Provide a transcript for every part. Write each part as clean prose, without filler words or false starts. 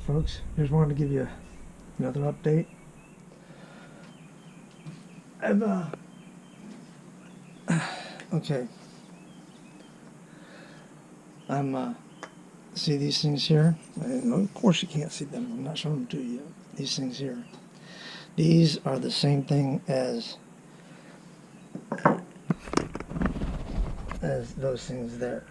folks. Just wanted to give you another update. Okay. See these things here? Of course you can't see them. I'm not showing them to you. These things here. These are the same thing as those things there.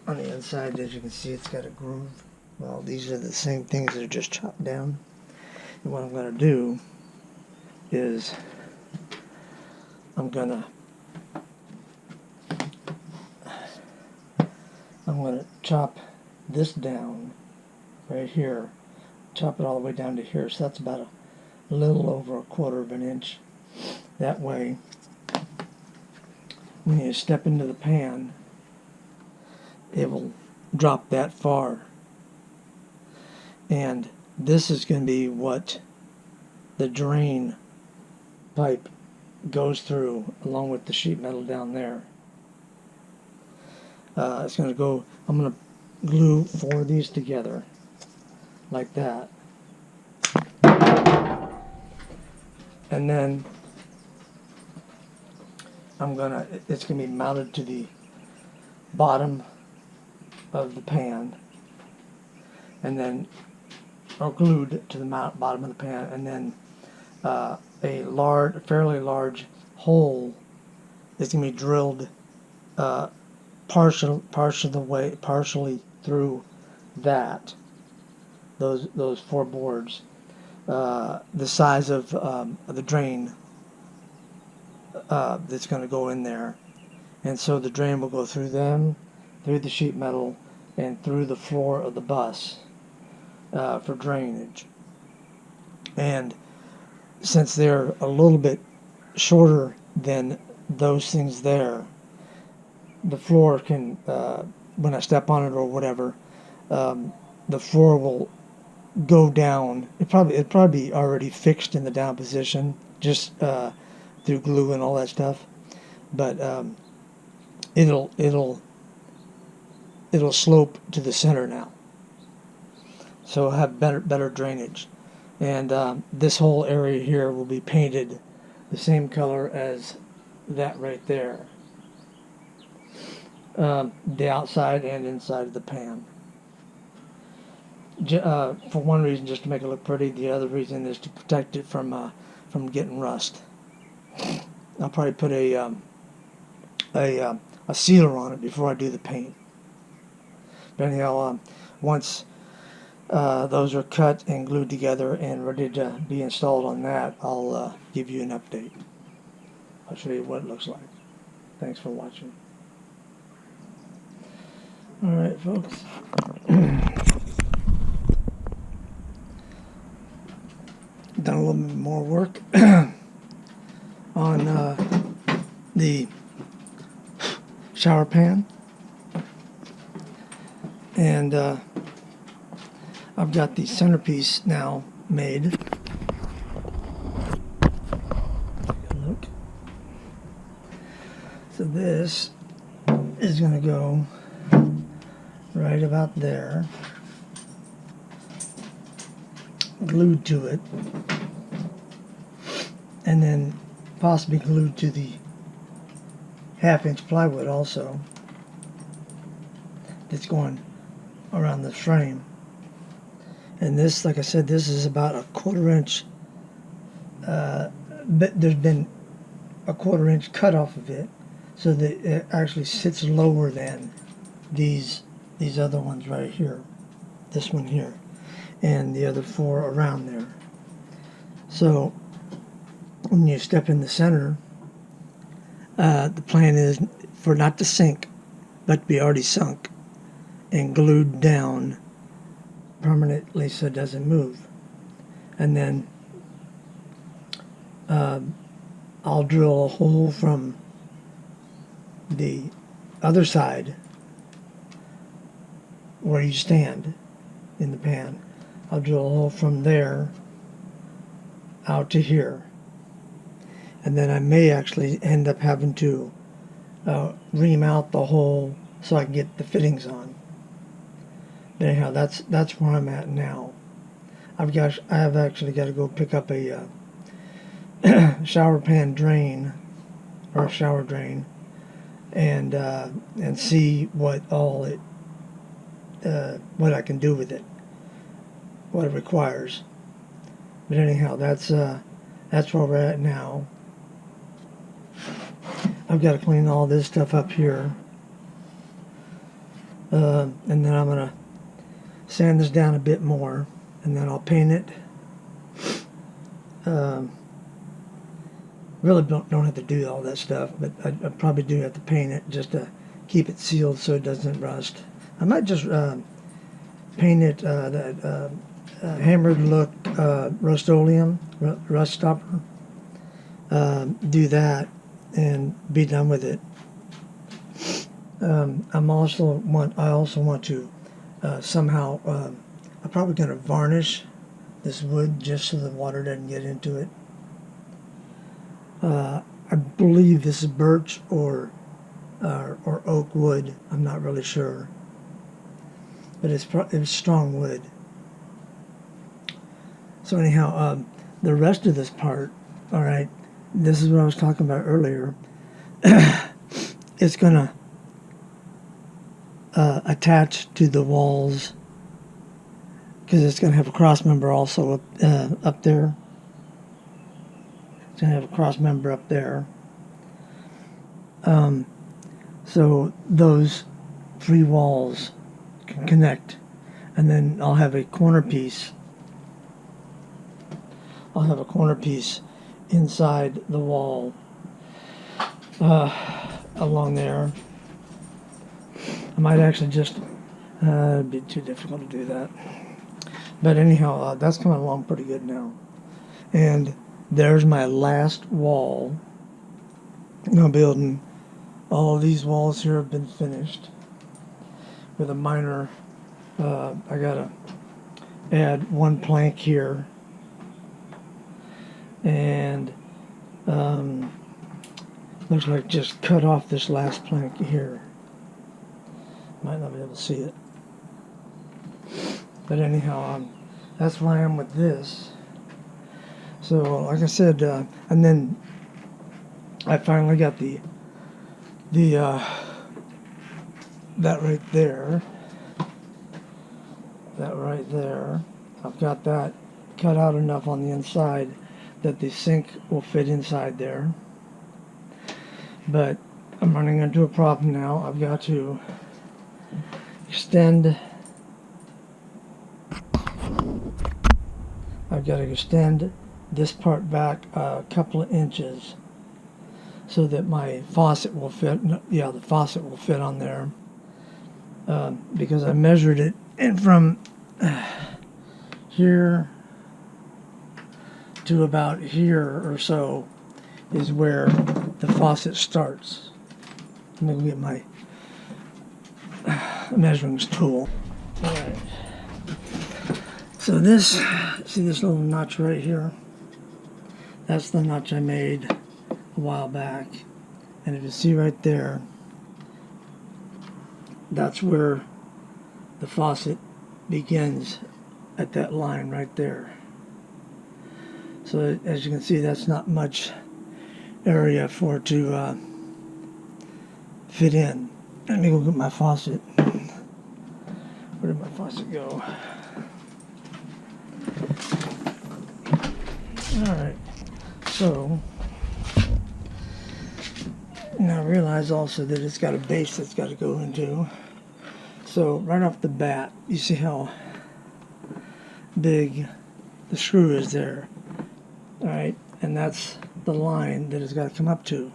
On the inside, as you can see, it's got a groove. Well, these are the same things that are just chopped down. And what I'm going to do is I'm going to chop this down right here, chop it all the way down to here. So that's about a little over 1/4 of an inch. That way, when you step into the pan, it will drop that far. And this is going to be what the drain pipe goes through along with the sheet metal down there. It's going to go, I'm going to glue 4 of these together like that. And then it's going to be mounted to the bottom of the pan, and then, or glued to the bottom of the pan, and then a fairly large hole is going to be drilled partially through that, those 4 boards, the size of the drain that's going to go in there. And so the drain will go through them, through the sheet metal, and through the floor of the bus for drainage. And since they're a little bit shorter than those things there, the floor can, when I step on it or whatever, the floor will go down. It'll probably be already fixed in the down position, just through glue and all that stuff. But it'll slope to the center now, so it'll have better drainage. And this whole area here will be painted the same color as that right there, the outside and inside of the pan. For one reason, just to make it look pretty. The other reason is to protect it from getting rust. I'll probably put a sealer on it before I do the paint. But anyhow, once those are cut and glued together and ready to be installed on that, I'll give you an update. I'll show you what it looks like. Thanks for watching. Alright, folks. Done a little bit more work on the shower pan, and I've got the centerpiece now made. Take a look. So this is going to go right about there, glued to it, and then possibly glued to the 1/2-inch plywood also that's going around the frame. And this, like I said, this is about a 1/4 inch, but there's been a 1/4 inch cut off of it, so that it actually sits lower than these other ones right here, this one here, and the other 4 around there. So when you step in the center, the plan is for not to sink, but to be already sunk and glued down permanently so it doesn't move. And then I'll drill a hole from the other side where you stand in the pan. I'll drill a hole from there out to here, and then I may actually end up having to ream out the hole so I can get the fittings on. But anyhow, that's where I'm at now. I have actually got to go pick up a shower pan drain, or a shower drain, and see what all it what I can do with it, what it requires. But anyhow, that's where we're at now. I've got to clean all this stuff up here, and then I'm gonna sand this down a bit more, and then I'll paint it. Really don't have to do all that stuff, but I probably do have to paint it just to keep it sealed so it doesn't rust. I might just paint it that hammered look Rust-Oleum, rust stopper. Do that and be done with it. I also want to somehow. I'm probably going to varnish this wood just so the water doesn't get into it. I believe this is birch or oak wood. I'm not really sure, but it's strong wood. So anyhow, the rest of this part, all right, this is what I was talking about earlier. It's gonna attach to the walls because it's gonna have a cross member also up there. It's gonna have a cross member up there. So those three walls can connect, and then I'll have a corner piece. I'll have a corner piece inside the wall along there. I might actually just it'd be too difficult to do that, but anyhow, that's coming along pretty good now. And there's my last wall. I'm building. All of these walls here have been finished with a minor. I gotta add one plank here, and looks like just cut off this last plank here. Might not be able to see it, but anyhow, that's where I am with this. So, like I said, and then I finally got the that right there. I've got that cut out enough on the inside that the sink will fit inside there. But I'm running into a problem now. I've got to extend this part back a couple of inches so that my faucet will fit. Yeah, the faucet will fit on there, because I measured it, and from here to about here or so is where the faucet starts. Let me get my measuring tool. All right. So this, see this little notch right here? That's the notch I made a while back. And if you see right there, that's where the faucet begins, at that line right there. So as you can see, that's not much area for it to fit in. Let me go get my faucet. Where did my faucet go? Alright, so now I realize also that it's got a base that's got to go into. So right off the bat, you see how big the screw is there. Alright, and that's the line that it's got to come up to.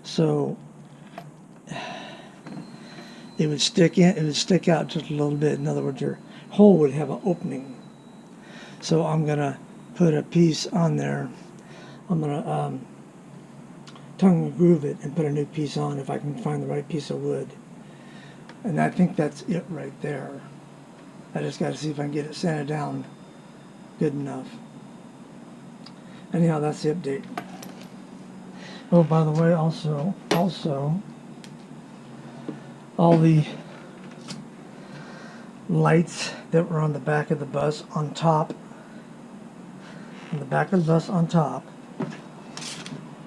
So it would stick out just a little bit. In other words, your hole would have an opening. So I'm gonna put a piece on there. I'm gonna tongue and groove it and put a new piece on if I can find the right piece of wood. And I think that's it right there. I just got to see if I can get it sanded down good enough. Anyhow, that's the update. Oh, by the way, also all the lights that were on the back of the bus on top. On the back of the bus on top.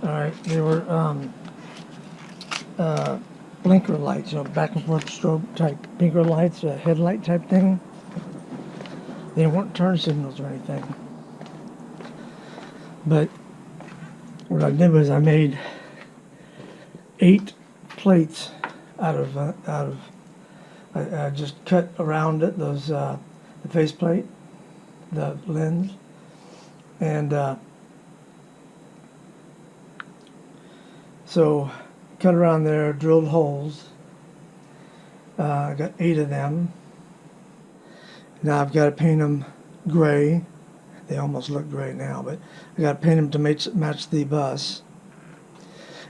Alright, they were blinker lights, back and forth strobe type blinker lights, headlight type thing. They weren't turn signals or anything. But what I did was I made 8 plates I just cut around it, those the faceplate, the lens, and so cut around there, drilled holes. I got 8 of them. Now I've got to paint them gray. They almost look gray now, but I got to paint them to match the bus,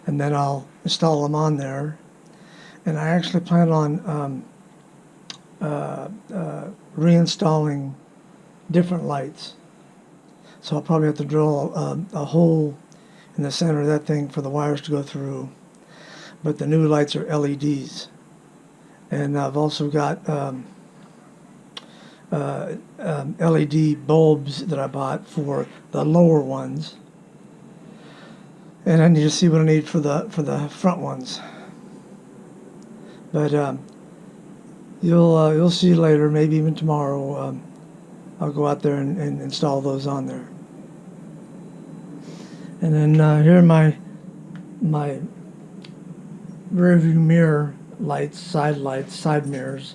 and then I'll install them on there. And I actually plan on reinstalling different lights. So I'll probably have to drill a hole in the center of that thing for the wires to go through. But the new lights are LEDs. And I've also got LED bulbs that I bought for the lower ones. And I need to see what I need for the front ones. But you'll see later, maybe even tomorrow. I'll go out there and install those on there. And then here are my rear view mirror lights, side mirrors.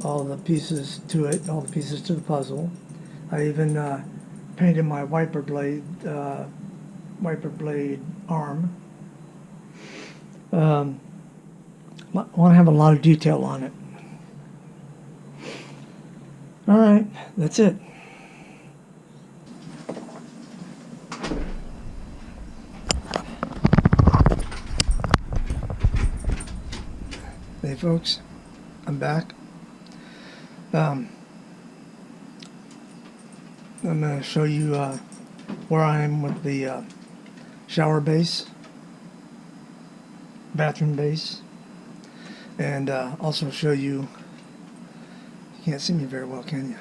All the pieces to it, all the pieces to the puzzle. I even painted my wiper blade arm. I want to have a lot of detail on it. Alright, that's it. Hey folks, I'm back. I'm going to show you where I am with the shower base, bathroom base, and also show you, you can't see me very well, can you?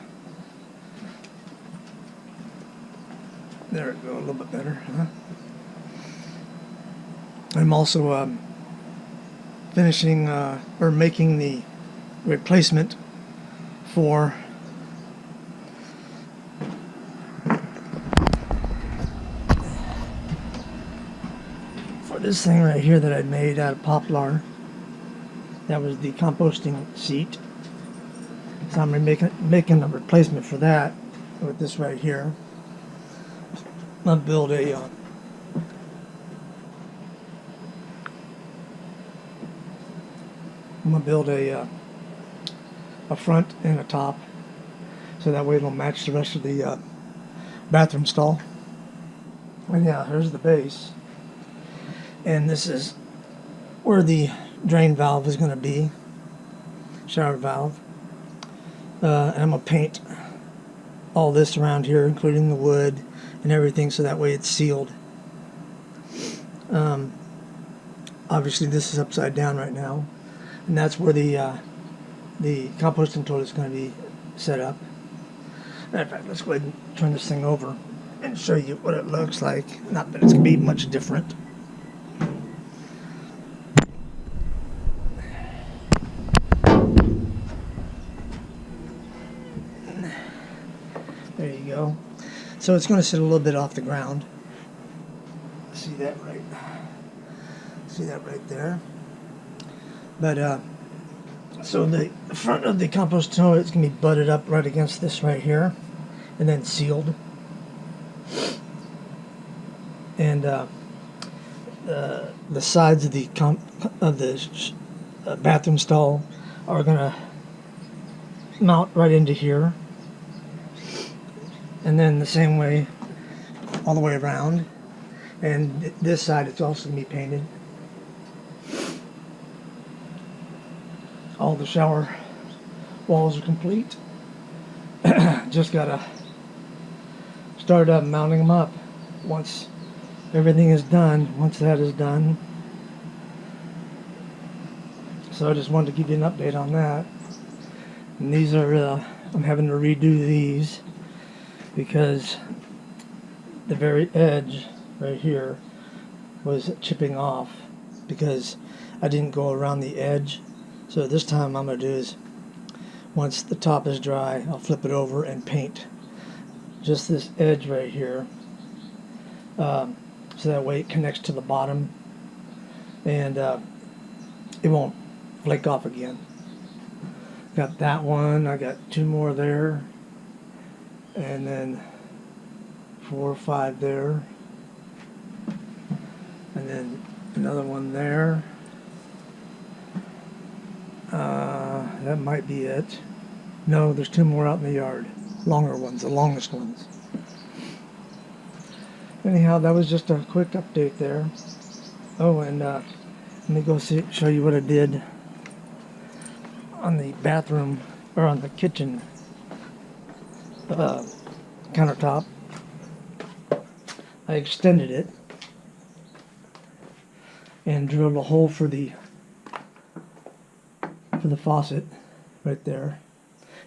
There we go, a little bit better, huh? I'm also finishing or making the replacement for this thing right here that I made out of poplar. That was the composting seat. So I'm making a replacement for that with this right here. I'm gonna build a front and a top, so that way it'll match the rest of the bathroom stall. And yeah, here's the base, and this is where the drain valve is going to be, shower valve. And I'm going to paint all this around here, including the wood and everything, so that way it's sealed. Obviously this is upside down right now, and that's where the composting toilet is going to be set up. In fact, let's go ahead and turn this thing over and show you what it looks like. Not that it's going to be much different. There you go. So it's going to sit a little bit off the ground. See that right there. But so the front of the compost toilet is going to be butted up right against this right here, and then sealed. And the sides of the bathroom stall are going to mount right into here, and then the same way all the way around. And this side, it's also going to be painted. All the shower walls are complete. Just gotta start up mounting them up once everything is done. Once that is done, so I just wanted to give you an update on that. And these are, I'm having to redo these because the very edge right here was chipping off because I didn't go around the edge. So this time I'm going to do is, once the top is dry, I'll flip it over and paint just this edge right here, so that way it connects to the bottom and it won't flake off again. Got that one, I got 2 more there, and then 4 or 5 there, and then another one there. That might be it. No, there's 2 more out in the yard. Longer ones, the longest ones. Anyhow, that was just a quick update there. Oh, and let me go show you what I did on the bathroom, or on the kitchen countertop. I extended it and drilled a hole for the faucet right there.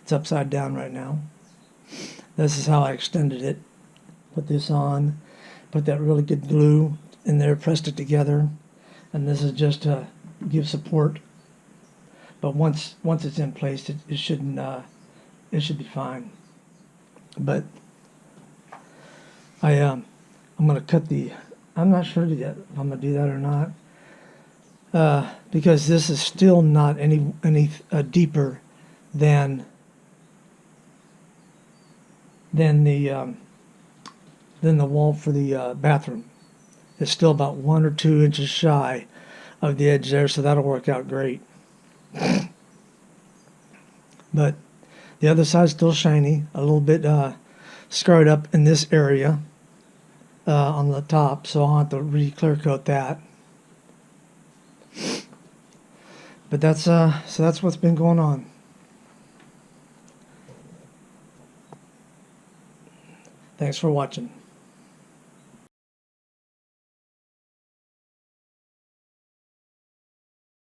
It's upside down right now. This is how I extended it. Put this on, put that really good glue in there, pressed it together, and this is just to give support. But once it's in place, it shouldn't. It should be fine. But I'm gonna cut the. I'm not sure yet if I'm gonna do that or not, because this is still not any deeper than the wall for the bathroom. It's still about 1 or 2 inches shy of the edge there, so that'll work out great. But the other side's still shiny, a little bit scarred up in this area on the top, so I'll have to re-clear coat that. But that's so that's what's been going on. Thanks for watching.